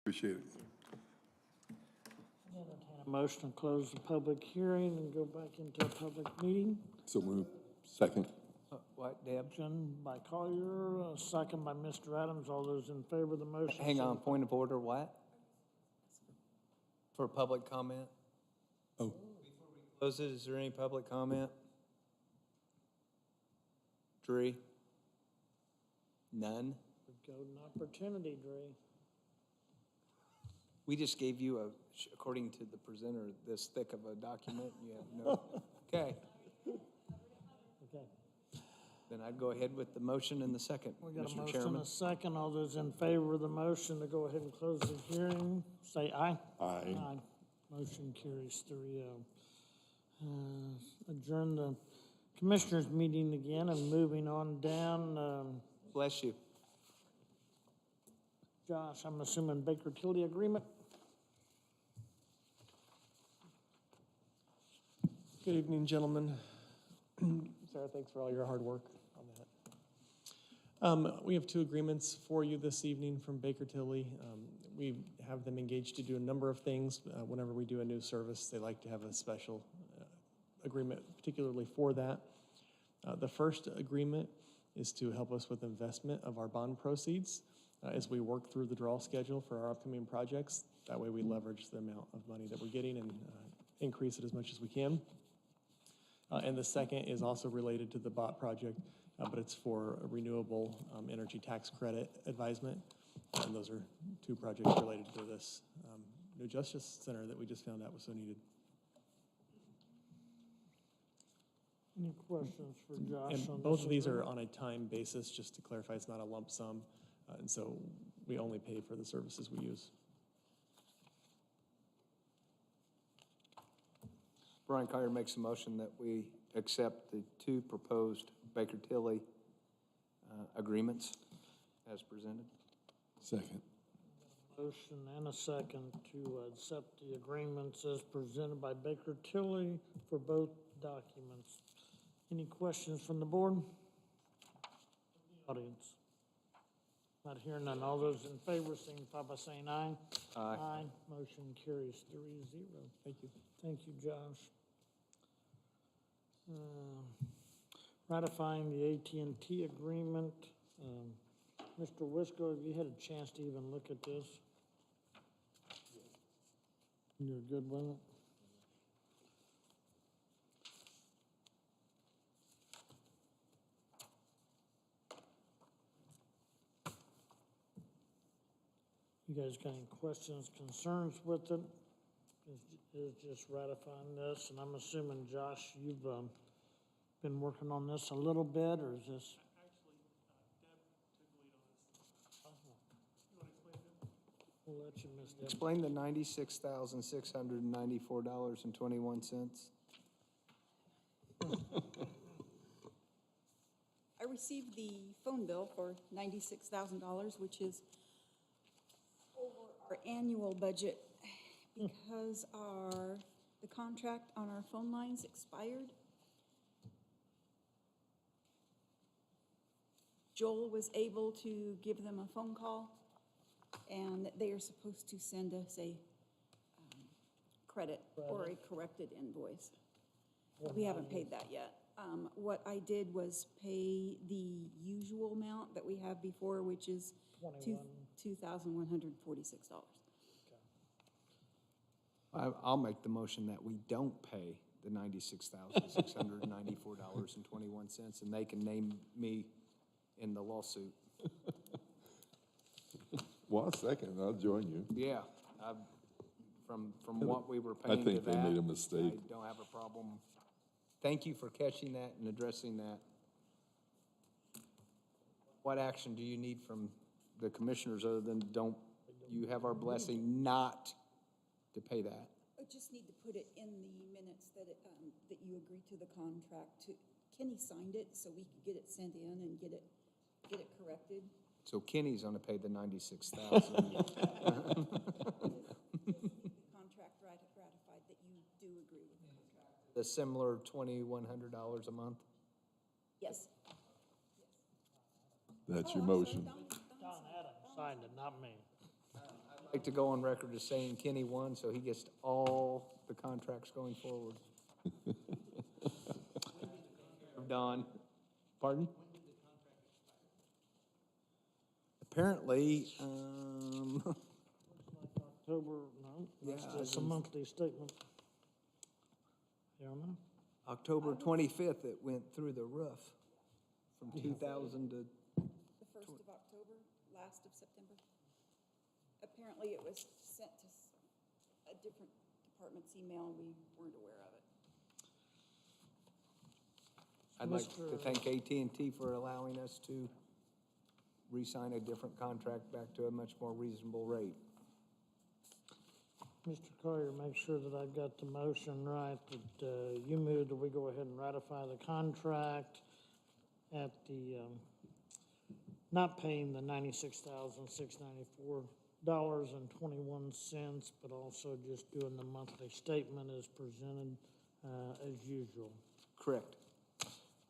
Appreciate it. Entertain a motion to close the public hearing and go back into a public meeting. So move. Second. What, Deb? Motion by Collier, second by Mr. Adams. All those in favor of the motion? Hang on, point of order, what? For public comment? Oh, Close it, is there any public comment? Dree? None? Golden opportunity, Dre. We just gave you according to the presenter, this thick of a document, you have no, okay. Okay. Then I'd go ahead with the motion and the second, We got a Mr. motion Chairman. and a second. All those in favor of the motion to go ahead and close the hearing, say aye. aye. Motion carries 3-0. Adjourn the commissioners' meeting again and moving on down. Bless you. Josh, I'm assuming Baker Tilly agreement? Good evening, gentlemen. Sarah, thanks for all your hard work on that. We have 2 agreements for you this evening from Baker Tilly. We have them engaged to do a number of things. Whenever we do a new service, they like to have a special agreement particularly for that. The first agreement is to help us with investment of our bond proceeds as we work through the draw schedule for our upcoming projects. That way we leverage the amount of money that we're getting and increase it as much as we can. And the second is also related to the BOT project, but it's for a renewable energy tax credit advisement. And those are 2 projects related to this new Justice Center that we just found out was so needed. Any questions for Josh And on both this of these are agreement? on a time basis, just to clarify, it's not a lump sum. And so we only pay for the services we use. Brian Collier makes a motion that we accept the 2 proposed Baker Tilly agreements as presented. Second. Motion and a second to accept the agreements as presented by Baker Tilly for both documents. Any questions from the board? Audience? Not hearing none. All those in favor signify by saying aye. Aye. Motion carries 3-0. Thank you. Thank you, Josh. Ratifying the AT&T agreement. Mr. Wisco, have you had a chance to even look at this? You're good with it? You guys got any questions, concerns with it? Is just ratifying this, and I'm assuming, Josh, you've been working on this a little bit, or is this? We'll let you, Ms. Deb. Explain the $96,694.21. I received the phone bill for $96,000, which is over our annual budget because the contract on our phone lines expired. Joel was able to give them a phone call, and they are supposed to send us a credit or a corrected invoice. We haven't paid that yet. What I did was pay the usual amount that we have before, which is $2,146. I'll make the motion that we don't pay the $96,694.21, and they can name me in the lawsuit. Well, I'll second. I'll join you. Yeah, from what we were I paying to think they that, made a mistake. I don't have a problem. Thank you for catching that and addressing that. What action do you need from the commissioners other than don't you have our blessing not to pay that? I just need to put it in the minutes that that you agreed to the contract. Kenny signed it, so we could get it sent in and get it corrected. So Kenny's gonna pay the $96,000. Contract ratified that you do agree with the contract. The similar $2,100 a month? Yes. That's Oh, your I'm sorry, motion. Don Adams signed it, not me. like to go on record as saying Kenny won, so he gets all the contracts going forward. Don, Pardon? apparently, October, no, that's Yeah, just a monthly statement. You don't know? October 25th, it went through the roof from 2,000 to, The 1st of October, last of September. Apparently, it was sent to a different department's email, and we weren't aware of it. I'd like to Mr. thank AT&T for allowing us to re-sign a different contract back to a much more reasonable rate. Mr. Collier, make sure that I've got the motion right, that you moved that we go ahead and ratify the contract at the, not paying the $96,694.21, but also just doing the monthly statement as presented as usual. Correct.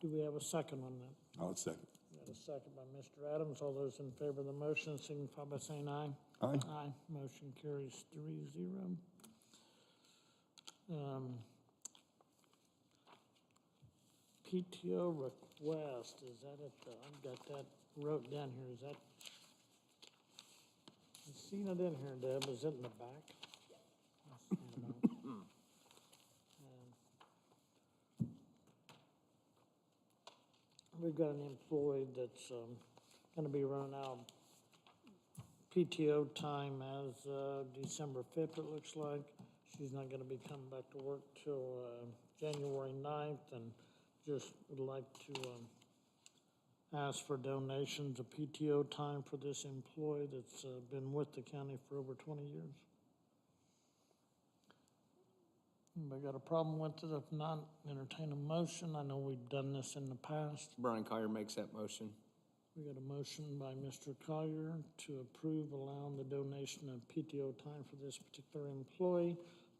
Do we have a second on that? I'll second. We got a second by Mr. Adams. All those in favor of the motion signify by saying aye. Aye. Aye. Motion carries 3-0. PTO request, is that at the, I've got that wrote down here, is that? I've seen it in here, Deb, is it in the back? I see it out. We've got an employee that's gonna be running out PTO time as December 5th, it looks like. She's not gonna be coming back to work till January 9th, and just would like to ask for donations of PTO time for this employee that's been with the county for over 20 years. Anybody got a problem with it? If not, entertain a motion. I know we've done this in the past. Brian Collier makes that motion. We got a motion by Mr. Collier to approve allowing the donation of PTO time for this particular employee.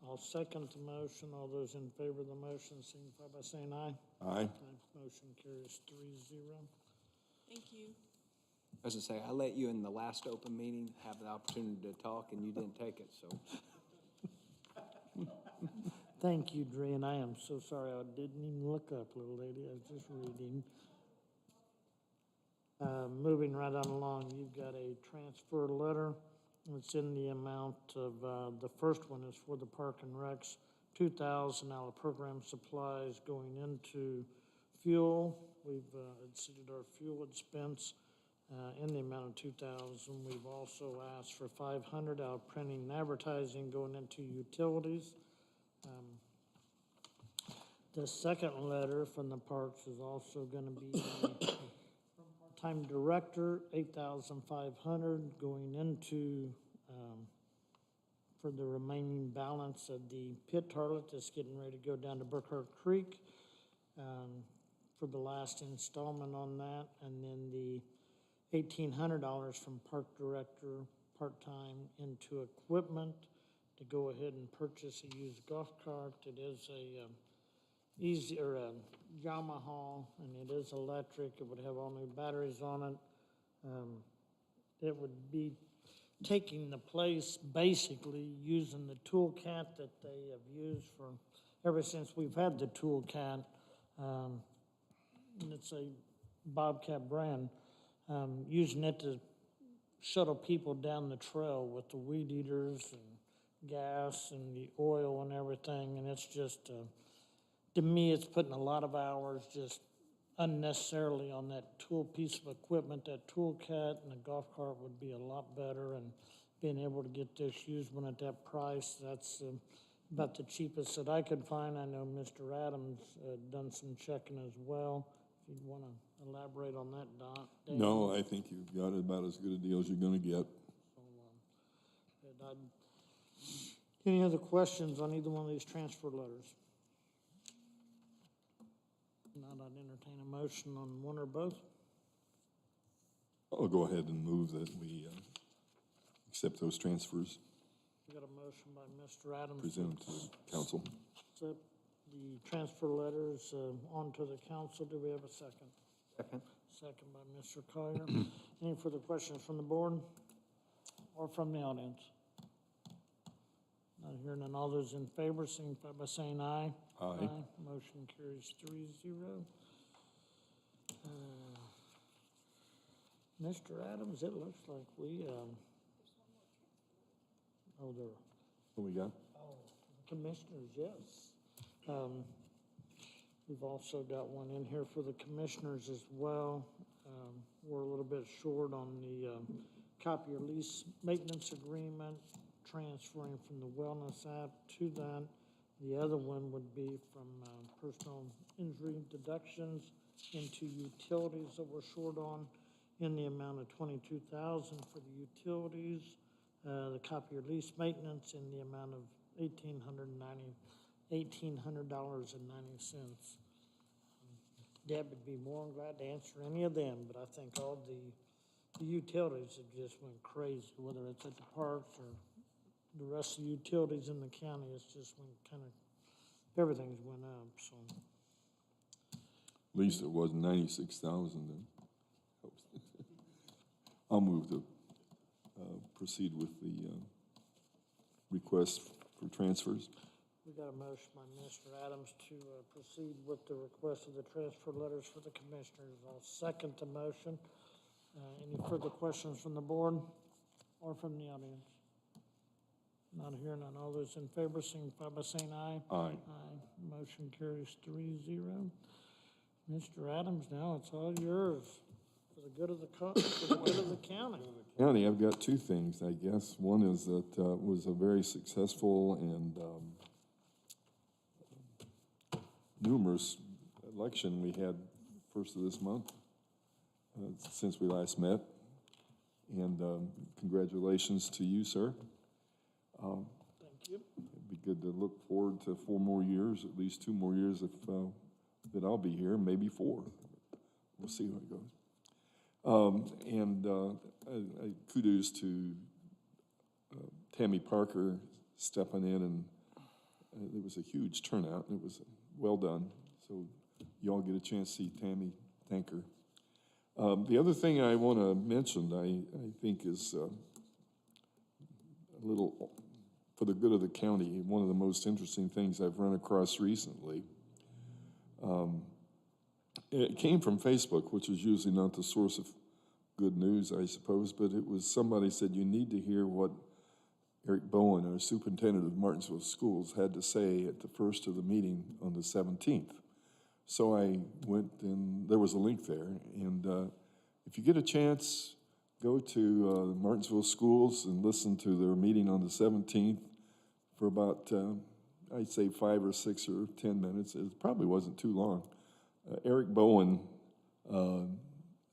I'll second the motion. All those in favor of the motion signify by saying aye. Aye. Aye. Motion carries 3-0. Thank you. As I say, I let you in the last open meeting have the opportunity to talk, and you didn't take it, so. Thank you, Dre, and I am so sorry. I didn't even look up, little lady. I was just reading. Moving right on along, you've got a transfer letter. It's in the amount of, the first one is for the Park and Recs, $2,000 program supplies going into fuel. We've exceeded our fuel expense in the amount of $2,000. We've also asked for $500 out of printing and advertising going into utilities. The second letter from the parks is also gonna be part-time director, $8,500 going into, for the remaining balance of the pit tarlet that's getting ready to go down to Burkhart Creek, for the last installment on that, and then the $1,800 from park director, part-time into equipment to go ahead and purchase a used golf cart. It is a Yamaha, and it is electric. It would have all new batteries on it. It would be taking the place, basically, using the toolcat that they have used for, ever since we've had the toolcat. And it's a Bobcat brand, using it to shuttle people down the trail with the weed eaters and gas and the oil and everything, and it's just, to me, it's putting a lot of hours just unnecessarily on that piece of equipment. That toolcat and the golf cart would be a lot better, and being able to get this used one at that price, that's about the cheapest that I could find. I know Mr. Adams done some checking as well. If you'd want to elaborate on that, Don. Dan. No, I think you've got about as good a deal as you're gonna get. And any other questions on either one of these transfer letters? Not, I'd entertain a motion on one or both. I'll go ahead and move that we accept those transfers, We got a motion by Mr. Adams. present to council. Accept the transfer letters onto the council. Do we have a second? Second. Second by Mr. Collier. Any further questions from the board or from the audience? Not hearing none. All those in favor, signify by saying aye. Aye. Motion carries 3-0. Mr. Adams, it looks like we, oh, there, What we got? commissioners, yes. We've also got one in here for the commissioners as well. We're a little bit short on the copier lease maintenance agreement, transferring from the wellness app to that. The other one would be from personal injury deductions into utilities that we're short on in the amount of $22,000 for the utilities. The copier lease maintenance in the amount of $1,800.90. Deb would be more than glad to answer any of them, but I think all the utilities have just went crazy, whether it's at the parks or the rest of the utilities in the county. It's just went kind of, everything's went up, so. At least it wasn't 96,000 then. I'll move to proceed with the request for transfers. We got a motion by Mr. Adams to proceed with the request of the transfer letters for the commissioners. I'll second the motion. Any further questions from the board or from the audience? Not hearing none. All those in favor, signify by saying aye. Aye. Aye. Motion carries 3-0. Mr. Adams, now it's all yours for the good of the for the good of the county. County, I've got two things, I guess. One is that it was a very successful and numerous election we had first of this month since we last met. And congratulations to you, sir. Thank you. It'd be good to look forward to 4 more years, at least 2 more years if that I'll be here, maybe 4. We'll see how it goes. Kudos to Tammy Parker stepping in, and it was a huge turnout, and it was well done. So you all get a chance to see Tammy, thank her. The other thing I want to mention, I think is a little, for the good of the county, one of the most interesting things I've run across recently. It came from Facebook, which is usually not the source of good news, I suppose, but it was somebody said, you need to hear what Eric Bowen, our superintendent of Martinsville Schools, had to say at the first of the meeting on the 17th. So I went, and there was a link there, and if you get a chance, go to Martinsville Schools and listen to their meeting on the 17th for about, I'd say 5 or 6 or 10 minutes. It probably wasn't too long. Eric Bowen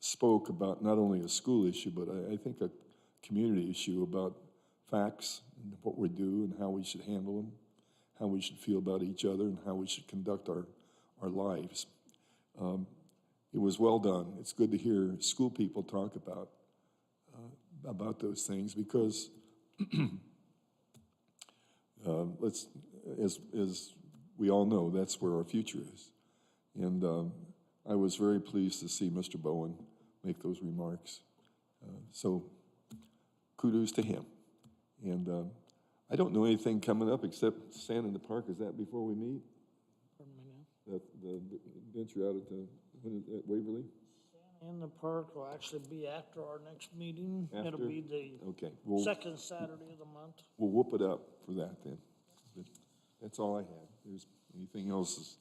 spoke about not only a school issue, but I think a community issue about facts and what we do and how we should handle them, how we should feel about each other, and how we should conduct our lives. It was well done. It's good to hear school people talk about those things because as we all know, that's where our future is. And I was very pleased to see Mr. Bowen make those remarks. So kudos to him. And I don't know anything coming up except Sand in the Park. Is that before we meet? Pardon me now. The adventure out at Waverly? In the park will actually be after our next meeting. After? It'll be the Okay. Well, second Saturday of the month. we'll whoop it up for that then. But that's all I had. There's anything else?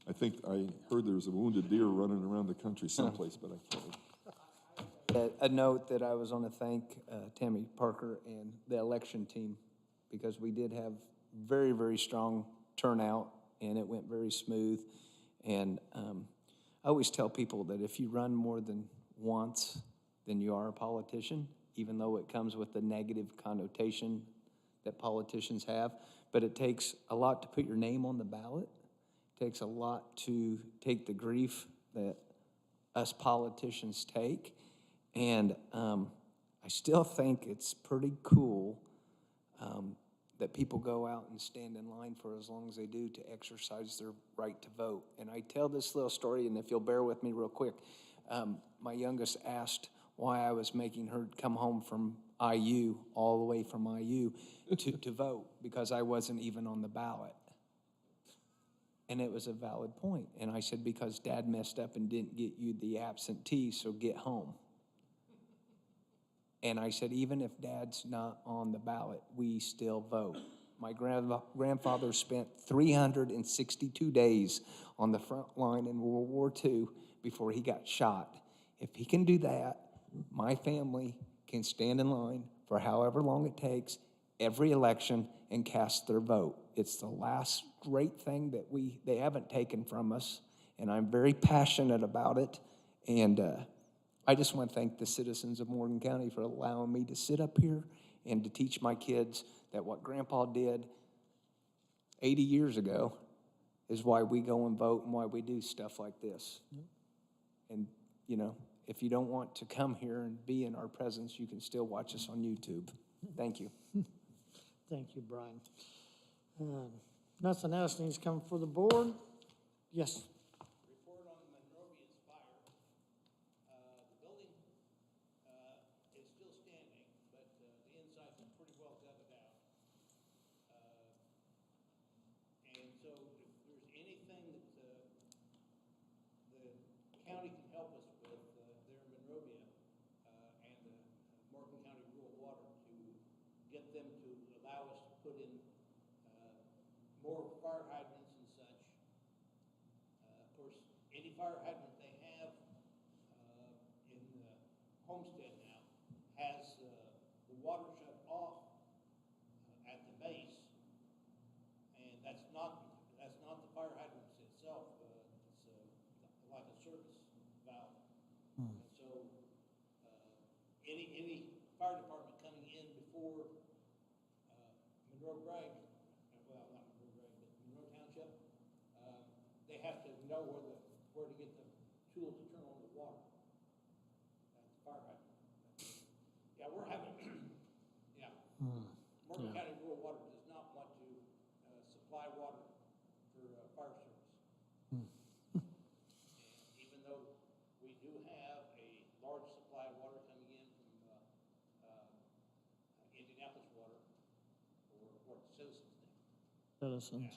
I think I heard there was a wounded deer running around the country someplace, but I can't. A note that I was going to thank Tammy Parker and the election team because we did have very, very strong turnout and it went very smooth. And I always tell people that if you run more than once, then you are a politician, even though it comes with the negative connotation that politicians have. But it takes a lot to put your name on the ballot. It takes a lot to take the grief that us politicians take. And I still think it's pretty cool that people go out and stand in line for as long as they do to exercise their right to vote. And I tell this little story, and if you'll bear with me real quick, my youngest asked why I was making her come home from IU, all the way from IU, to vote because I wasn't even on the ballot. And it was a valid point. And I said, because Dad messed up and didn't get you the absentee, so get home. And I said, even if Dad's not on the ballot, we still vote. My grandfather spent 362 days on the front line in World War II before he got shot. If he can do that, my family can stand in line for however long it takes every election and cast their vote. It's the last great thing that they haven't taken from us, and I'm very passionate about it. And I just want to thank the citizens of Morgan County for allowing me to sit up here and to teach my kids that what Grandpa did 80 years ago is why we go and vote and why we do stuff like this. And, you know, if you don't want to come here and be in our presence, you can still watch us on YouTube. Thank you. Thank you, Brian. Nothing else needs to come for the board? Yes. Report on Monrovia's fire. The building is still standing, but the inside's been pretty well gutted out. And so if there's anything that the county can help us with there in Monrovia and the Morgan County Rural Water to get them to allow us to put in more fire hydrants and such. Of course, any fire hydrant they have in the homestead now has the water shut off at the base, and that's not the fire hydrants itself. It's like a service valve. And so any fire department coming in before Monroe Gregg, well, not Monroe Gregg, but Monroe Township, they have to know where to get the tool to turn on the water. That's the fire hydrant. Yeah, we're having, yeah. Morgan County Rural Water does not want to supply water for fire service. And even though we do have a large supply of water coming in from Indianapolis Water, or what citizens think. Citizens.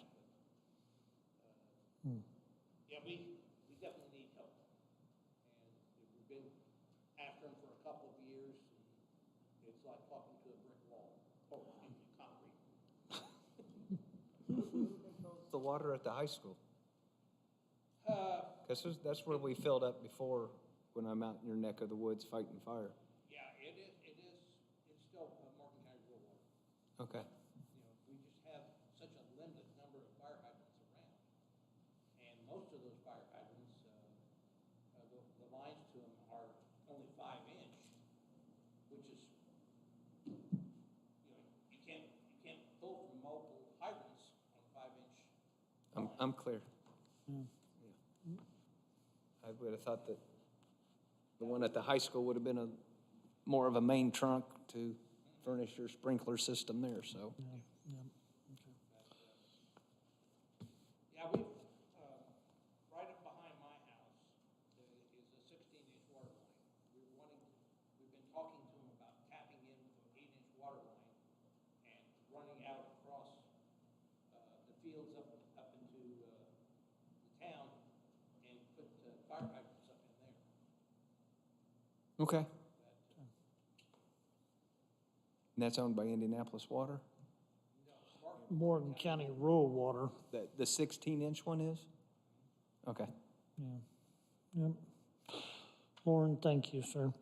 Yeah, we definitely need help. And we've been after them for a couple of years, and it's like talking to a brick wall, or into concrete. The water at the high school. Because that's where we filled up before when I'm out in your neck of the woods fighting fire. Yeah, it's still Morgan County Rural Water. Okay. You know, we just have such a limited number of fire hydrants around. And most of those fire hydrants, the lines to them are only 5-inch, which is, you know, you can't pull from multiple hydrants on a 5-inch. I'm clear. Yeah. I would have thought that the one at the high school would have been more of a main trunk to furnish your sprinkler system there, so. Yeah, we've, right up behind my house is a 16-inch water line. We've been talking to them about tapping in with an 8-inch water line and running out across the fields up into the town and put fire hydrants up in there. Okay. And that's owned by Indianapolis Water? Morgan County Rural Water. The 16-inch one is? Okay. Yep. Lauren, thank you, sir.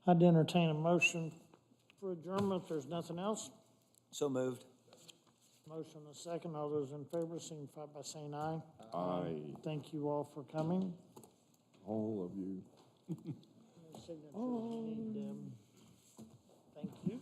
I'd entertain a motion for adjournment if there's nothing else. So moved. Motion a second. All those in favor signify by saying aye. Aye, Thank you all for coming. all of you. Signatures, you need, thank you.